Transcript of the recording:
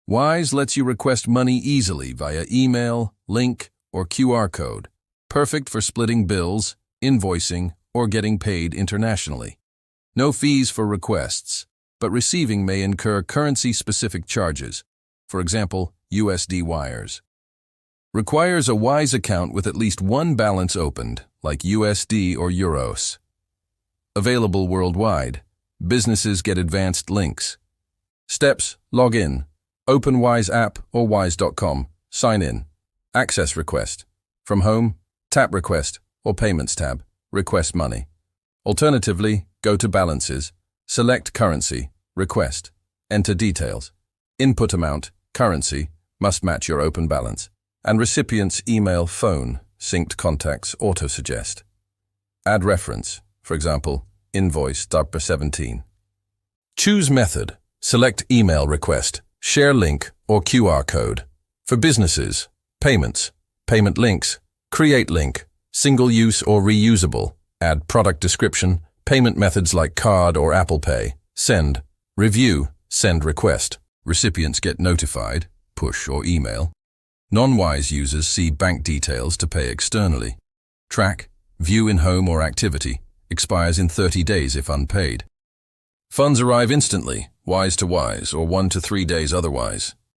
Wise lets you request money easily via email, link, or QR code, perfect for splitting bills, invoicing, or getting paid internationally. No fees for requests, but receiving may incur currency-specific charges, for example, USD wires. Requires a Wise account with at least one balance opened, like USD or Euros. Available worldwide. Businesses get advanced links. Steps: log in. Open Wise app or wise.com. Sign in. Access request. From home, tap request or payments tab. Request money. Alternatively, go to balances. Select currency. Request. Enter details. Input amount, currency, must match your open balance. And recipient's email, phone, synced contacts auto-suggest. Add reference, for example, invoice Darpa 17. Choose method. Select email request, share link, or QR code. For businesses, payments, payment links, create link, single use or reusable, add product description, payment methods like card or Apple Pay, send, review, send request. Recipients get notified, push or email. Non-Wise users see bank details to pay externally. Track, view in home or activity, expires in 30 days if unpaid. Funds arrive instantly, Wise to Wise, or 1 to 3 days otherwise.